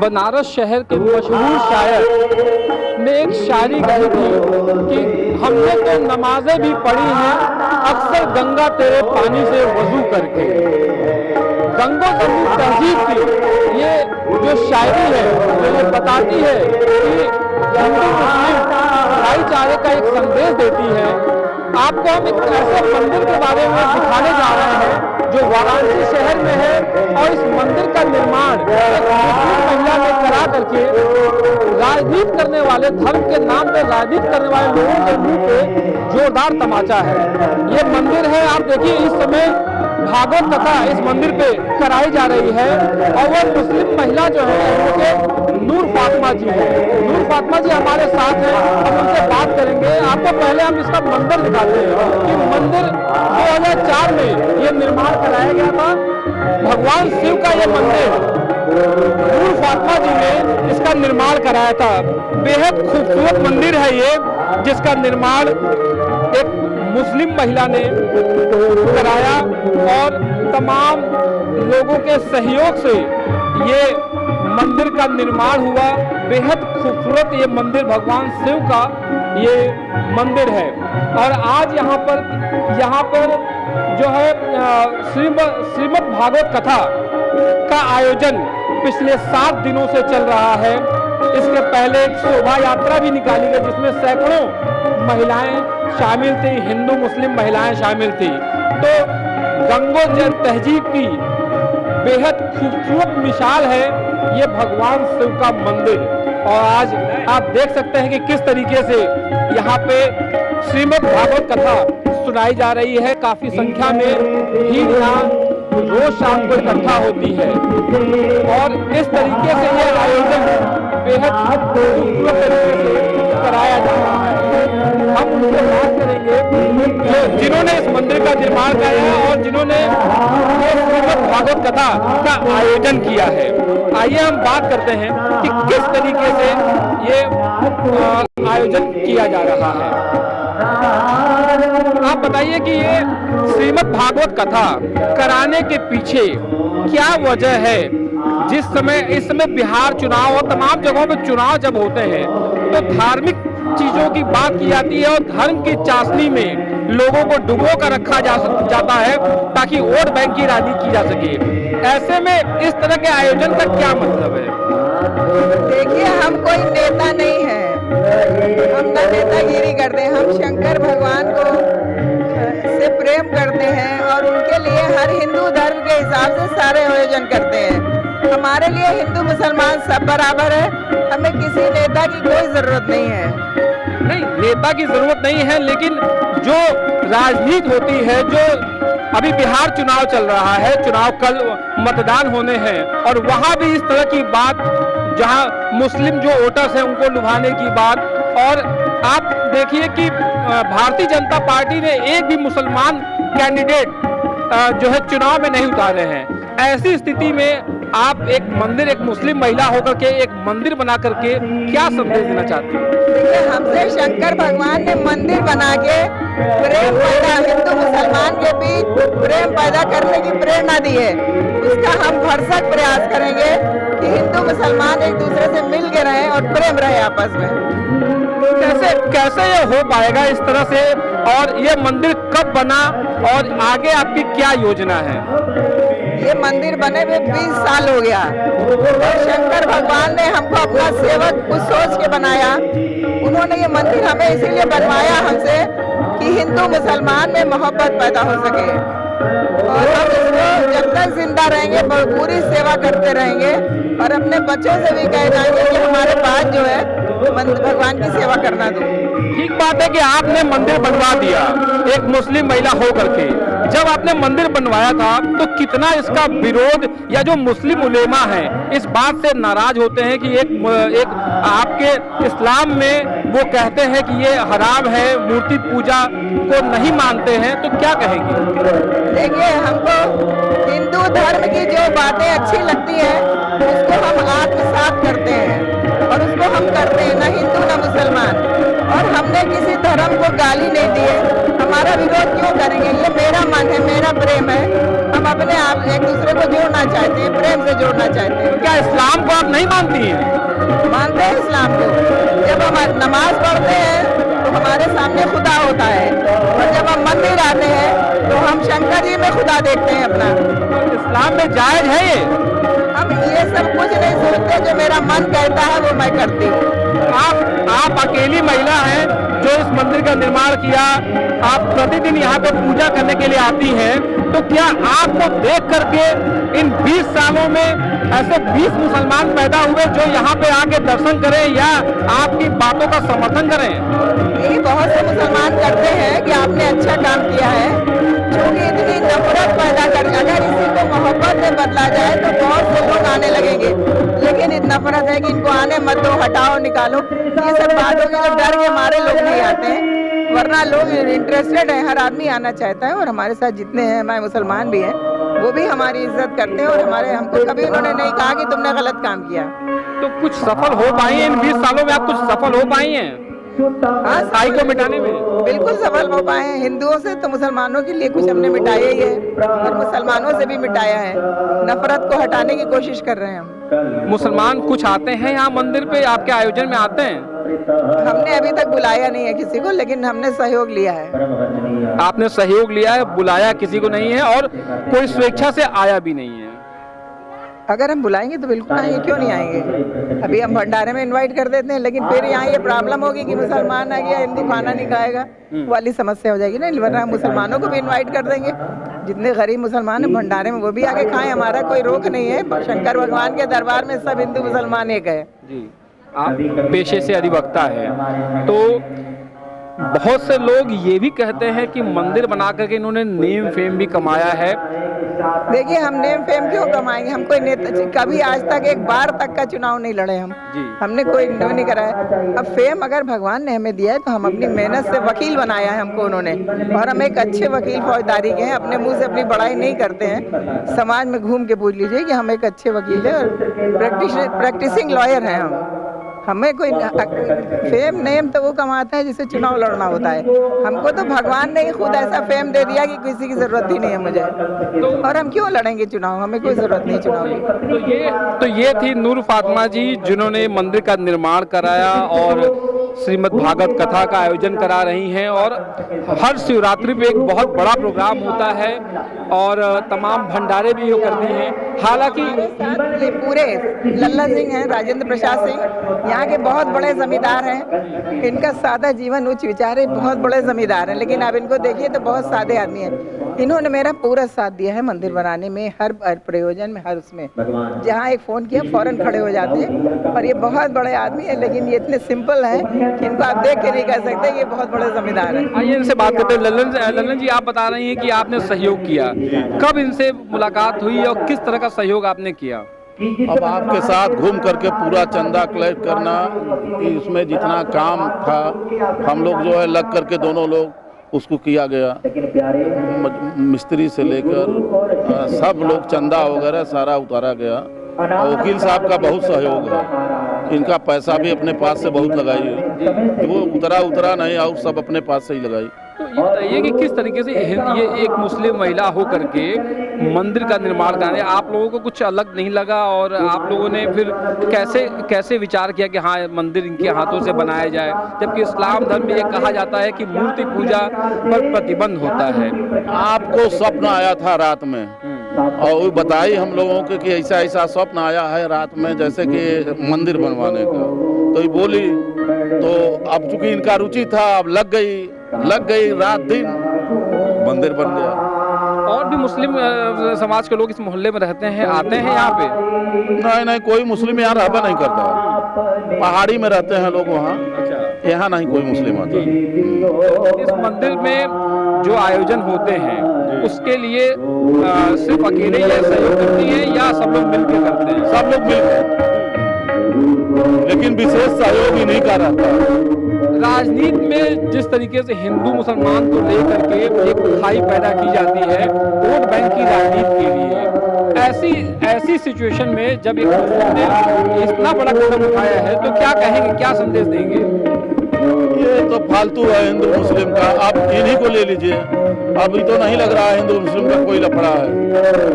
बनारस शहर के मशहूर शायर ने एक शायरी कही थी कि हमने तो नमाजें भी पढ़ी हैं अक्सर गंगा तेरे पानी से वजू करके। गंगो गंगी तहजीब की ये जो शायरी है जो ये बताती है कि हिंदू मुस्लिम भाईचारे का एक संदेश देती है। आपको हम एक ऐसे मंदिर के बारे में दिखाने जा रहे हैं जो वाराणसी शहर में है और इस मंदिर का निर्माण एक मुस्लिम महिला ने करा करके राजनीति करने वाले, धर्म के नाम पर राजनीति करने वाले लोगों के मुंह पे जोरदार तमाचा है। ये मंदिर है, आप देखिए इस समय भागवत कथा इस मंदिर पे कराई जा रही है और वो मुस्लिम महिला जो है उनके नूर फातिमा जी है। नूर फातिमा जी हमारे साथ हैं, हम उनसे बात करेंगे। आपको पहले हम इसका मंदिर दिखाते हैं कि मंदिर 2004 में ये निर्माण कराया गया था। भगवान शिव का ये मंदिर नूर फातिमा जी ने इसका निर्माण कराया था। बेहद खूबसूरत मंदिर है ये, जिसका निर्माण एक मुस्लिम महिला ने कराया और तमाम लोगों के सहयोग से ये मंदिर का निर्माण हुआ। बेहद खूबसूरत ये मंदिर भगवान शिव का ये मंदिर है और आज यहाँ पर जो है श्रीमद् भागवत कथा का आयोजन पिछले 7 दिनों से चल रहा है। इसके पहले एक शोभा यात्रा भी निकाली गई जिसमें सैकड़ों महिलाएं शामिल थी, हिंदू मुस्लिम महिलाएं शामिल थी। तो गंगोजल तहजीब की बेहद खूबसूरत मिसाल है ये भगवान शिव का मंदिर। और आज आप देख सकते हैं कि किस तरीके से यहाँ पे श्रीमद् भागवत कथा सुनाई जा रही है। काफी संख्या में भीड़ यहाँ रोज शाम को इकट्ठा होती है और इस तरीके से ये आयोजन बेहद खूबसूरत तरीके से कराया जा रहा है। हम उनसे बात करेंगे जिन्होंने इस मंदिर का निर्माण किया और जिन्होंने श्रीमद् भागवत कथा का आयोजन किया है। आइए हम बात करते हैं कि किस तरीके से ये आयोजन किया जा रहा है। आप बताइए कि ये श्रीमद् भागवत कथा कराने के पीछे क्या वजह है। इस समय बिहार चुनाव और तमाम जगहों पे चुनाव जब होते हैं तो धार्मिक चीजों की बात की जाती है और धर्म की चाशनी में लोगों को डुबो कर रखा जाता है ताकि वोट बैंक की राजनीति की जा सके। ऐसे में इस तरह के आयोजन का क्या मतलब है? देखिए, हम कोई नेता नहीं है, हम ना नेतागिरी करते हैं। हम शंकर भगवान को से प्रेम करते हैं और उनके लिए हर हिंदू धर्म के हिसाब से सारे आयोजन करते हैं। हमारे लिए हिंदू मुसलमान सब बराबर है, हमें किसी नेता की कोई जरूरत नहीं है। नहीं, नेता की जरूरत नहीं है, लेकिन जो राजनीति होती है, जो अभी बिहार चुनाव चल रहा है, चुनाव कल मतदान होने हैं और वहां भी इस तरह की बात, जहां मुस्लिम जो वोटर्स हैं उनको लुभाने की बात। और आप देखिए कि भारतीय जनता पार्टी ने एक भी मुसलमान कैंडिडेट जो है चुनाव में नहीं उतारे हैं। ऐसी स्थिति में आप एक मंदिर, एक मुस्लिम महिला होकर के एक मंदिर बना करके क्या संदेश देना चाहती हैं? देखिए, हमसे शंकर भगवान ने मंदिर बना के प्रेम पैदा, हिंदू मुसलमान के बीच प्रेम पैदा करने की प्रेरणा दी है। उसका हम भरसक प्रयास करेंगे कि हिंदू मुसलमान एक दूसरे से मिल के रहें और प्रेम रहे आपस में। कैसे ये हो पाएगा इस तरह से, और ये मंदिर कब बना और आगे आपकी क्या योजना है? ये मंदिर बने हुए 20 साल हो गया और शंकर भगवान ने हमको अपना सेवक कुछ सोच के बनाया। उन्होंने ये मंदिर हमें इसीलिए बनवाया हमसे कि हिंदू मुसलमान में मोहब्बत पैदा हो सके और हम इसको जब तक जिंदा रहेंगे पूरी सेवा करते रहेंगे और अपने बच्चों से भी कह जाएंगे कि हमारे पास जो है भगवान की सेवा करना दो। ठीक बात है कि आपने मंदिर बनवा दिया एक मुस्लिम महिला होकर के। जब आपने मंदिर बनवाया था तो कितना इसका विरोध, या जो मुस्लिम उलेमा हैं इस बात से नाराज होते हैं कि एक आपके इस्लाम में वो कहते हैं कि ये हराम है, मूर्ति पूजा को नहीं मानते हैं, तो क्या कहेंगे? देखिए, हमको हिंदू धर्म की जो बातें अच्छी लगती हैं उसको हम आत्मसात करते हैं और उसको हम करते हैं, न हिंदू न मुसलमान। और हमने किसी धर्म को गाली नहीं दी है, हमारा विरोध क्यों करेंगे? ये मेरा मन है, मेरा प्रेम है। हम अपने आप एक दूसरे को जोड़ना चाहते हैं, प्रेम से जोड़ना चाहते हैं। क्या इस्लाम को आप नहीं नहीं मानती हैं? मानते हैं इस्लाम को। जब हम नमाज पढ़ते हैं तो हमारे सामने खुदा होता है, और जब हम मंदिर आते हैं तो हम शंकर जी में खुदा देखते हैं अपना। इस्लाम में जायज है ये? हम ये सब कुछ नहीं सोचते, जो मेरा मन कहता है वो मैं करती हूँ। आप अकेली महिला हैं जो इस मंदिर का निर्माण किया, आप प्रतिदिन यहाँ पे पूजा करने के लिए आती हैं, तो क्या आपको देख करके इन 20 सालों में ऐसे 20 मुसलमान पैदा हुए जो यहाँ पे आके दर्शन करें या आपकी बातों का समर्थन करें? ये बहुत से मुसलमान करते हैं कि आपने अच्छा काम किया है, क्योंकि इतनी नफरत पैदा कर, अगर इसी को मोहब्बत में बदला जाए तो बहुत से लोग आने लगेंगे, लेकिन इतनी नफरत है कि इनको आने मत दो, हटाओ, निकालो। ये सब बातों के जो डर के मारे लोग नहीं आते हैं, वरना लोग इंटरेस्टेड है, हर आदमी आना चाहता है। और हमारे साथ जितने हैं, हमारे मुसलमान भी हैं, वो भी हमारी इज्जत करते हैं, और हमको कभी उन्होंने नहीं कहा कि तुमने गलत काम किया। तो कुछ सफल हो पाई हैं इन 20 सालों में? आप कुछ सफल हो पाई हैं हाँ, साई को मिटाने में? बिल्कुल सफल हो पाए हैं। हिंदुओं से तो मुसलमानों के लिए कुछ हमने मिटाया ही है, और मुसलमानों से भी मिटाया है। नफरत को हटाने की कोशिश कर रहे हैं हम। मुसलमान कुछ आते हैं यहाँ मंदिर पे, आपके आयोजन में आते हैं? हमने अभी तक बुलाया नहीं है किसी को, लेकिन हमने सहयोग लिया है। आपने सहयोग लिया है, बुलाया किसी को नहीं है, और कोई स्वेच्छा से आया भी नहीं है? अगर हम बुलाएंगे तो बिल्कुल आएंगे, क्यों नहीं आएंगे। अभी हम भंडारे में इनवाइट कर देते हैं, लेकिन फिर यहाँ ये प्रॉब्लम होगी कि मुसलमान आ गया, हिंदू खाना नहीं खाएगा, वाली समस्या हो जाएगी ना। वरना मुसलमानों को भी इनवाइट कर देंगे, जितने गरीब मुसलमान हैं भंडारे में वो भी आके खाएं, हमारा कोई रोक नहीं है। शंकर भगवान के दरबार में सब हिंदू मुसलमान एक है। जी, आप पेशे से अधिवक्ता है, तो बहुत से लोग ये भी कहते हैं कि मंदिर बना करके इन्होंने नेम फेम भी कमाया है। देखिए, हम नेम फेम क्यों कमाएंगे? हम कोई नेता कभी आज तक एक बार तक का चुनाव नहीं लड़े हम जी। हमने कोई नहीं कराया। अब फेम अगर भगवान ने हमें दिया है तो हम अपनी मेहनत से वकील बनाया है हमको उन्होंने, और हम एक अच्छे वकील फौजदारी के हैं। अपने मुंह से अपनी बड़ाई नहीं करते हैं, समाज में घूम के पूछ लीजिए कि हम एक अच्छे वकील है और प्रैक्टिसिंग लॉयर हैं हम। हमें कोई फेम नेम तो वो कमाता है जिसे चुनाव लड़ना होता है। हमको तो भगवान ने ही खुद ऐसा फेम दे दिया कि किसी की जरूरत ही नहीं है मुझे, और हम क्यों लड़ेंगे चुनाव? हमें कोई जरूरत नहीं चुनाव की। तो ये थी नूर फातिमा जी, जिन्होंने मंदिर का निर्माण कराया और श्रीमद् भागवत कथा का आयोजन करा रही हैं, और हर शिवरात्रि पे एक बहुत बड़ा प्रोग्राम होता है और तमाम भंडारे भी वो करती हैं। हालांकि ये पूरे लल्ला सिंह हैं, राजेंद्र प्रसाद सिंह, यहाँ के बहुत बड़े जमींदार हैं। इनका सादा जीवन उच्च विचार है, बहुत बड़े जमींदार हैं, लेकिन आप इनको देखिए तो बहुत सादे आदमी हैं। इन्होंने मेरा पूरा साथ दिया है मंदिर बनाने में, हर प्रयोजन में, हर उसमें। जहाँ एक फोन किया फौरन खड़े हो जाते हैं, और ये बहुत बड़े आदमी है, लेकिन ये इतने सिंपल हैं कि इनको आप देख के नहीं कह सकते ये बहुत बड़े जमींदार हैं। आइए इनसे बात करते हैं। लल्लन जी, आप बता रही हैं कि आपने सहयोग किया, कब इनसे मुलाकात हुई और किस तरह का सहयोग आपने किया? अब आपके साथ घूम करके पूरा चंदा कलेक्ट करना, इसमें जितना काम था हम लोग जो है लग करके दोनों लोग उसको किया गया, मिस्त्री से लेकर सब लोग चंदा वगैरह सारा उतारा गया। और वकील साहब का बहुत सहयोग है, इनका पैसा भी अपने पास से बहुत लगाई है, वो उतरा नहीं और सब अपने पास से ही लगाई। तो ये बताइए कि किस तरीके से ये एक मुस्लिम महिला हो करके मंदिर का निर्माण कराने, आप लोगों को कुछ अलग नहीं लगा? और आप लोगों ने फिर कैसे विचार किया कि हाँ मंदिर इनके हाथों से बनाया जाए, जबकि इस्लाम धर्म में ये कहा जाता है कि मूर्ति पूजा पर प्रतिबंध होता है? आपको स्वप्न आया था रात में, और वो बताई हम लोगों को कि ऐसा ऐसा स्वप्न आया है रात में, जैसे कि मंदिर बनवाने का। तो ये बोली, तो अब चूंकि इनका रुचि था, अब लग गई रात दिन, मंदिर बन गया। और भी मुस्लिम समाज के लोग इस मोहल्ले में रहते हैं, आते हैं यहाँ पे? नहीं, कोई मुस्लिम यहाँ रहबा नहीं करता, पहाड़ी में रहते हैं लोग वहाँ। अच्छा, यहाँ नहीं कोई मुस्लिम आता। इस मंदिर में जो आयोजन होते हैं उसके लिए सिर्फ अकेले ये सहयोग करती है या सब लोग मिलकर करते हैं? सब लोग मिलकर, लेकिन विशेष सहयोग ही नहीं कर रहा था। राजनीति में जिस तरीके से हिंदू मुसलमान को लेकर के एक खाई पैदा की जाती है वोट बैंक की राजनीति के लिए, ऐसी सिचुएशन में जब एक मुस्लिम ने इतना बड़ा कदम उठाया है तो क्या कहेंगे, क्या संदेश देंगे? ये तो फालतू है हिंदू मुस्लिम का, आप इन्हीं को ले लीजिए। अभी तो नहीं लग रहा है हिंदू मुस्लिम का कोई लफड़ा है,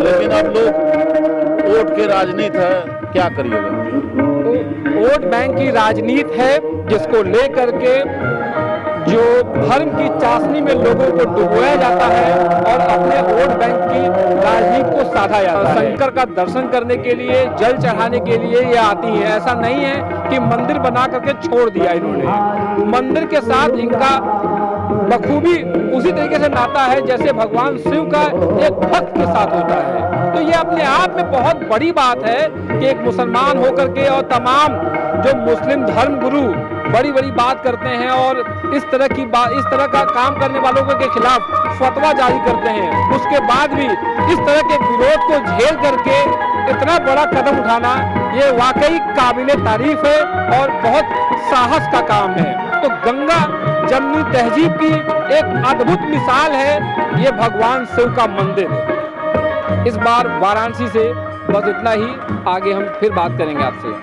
लेकिन अब लोग वोट के राजनीति है, क्या करिएगा। तो वोट बैंक की राजनीति है जिसको लेकर के जो धर्म की चाशनी में लोगों को डुबोया जाता है और अपने वोट बैंक की राजनीति को साधा जाता है। शंकर का दर्शन करने के लिए, जल चढ़ाने के लिए ये आती है। ऐसा नहीं है कि मंदिर बना करके छोड़ दिया इन्होंने। मंदिर के साथ इनका बखूबी उसी तरीके से नाता है जैसे भगवान शिव का एक भक्त के साथ होता है। तो ये अपने आप में बहुत बड़ी बात है कि एक मुसलमान होकर के और तमाम जो मुस्लिम धर्म गुरु बड़ी बड़ी बात करते हैं और इस तरह का काम करने वालों के खिलाफ फतवा जारी करते हैं, उसके बाद भी इस तरह के विरोध को झेल करके इतना बड़ा कदम उठाना ये वाकई काबिले तारीफ है और बहुत साहस का काम है। तो गंगा जमनी तहजीब की एक अद्भुत मिसाल है ये भगवान शिव का मंदिर। इस बार वाराणसी से बस इतना ही, आगे हम फिर बात करेंगे आपसे।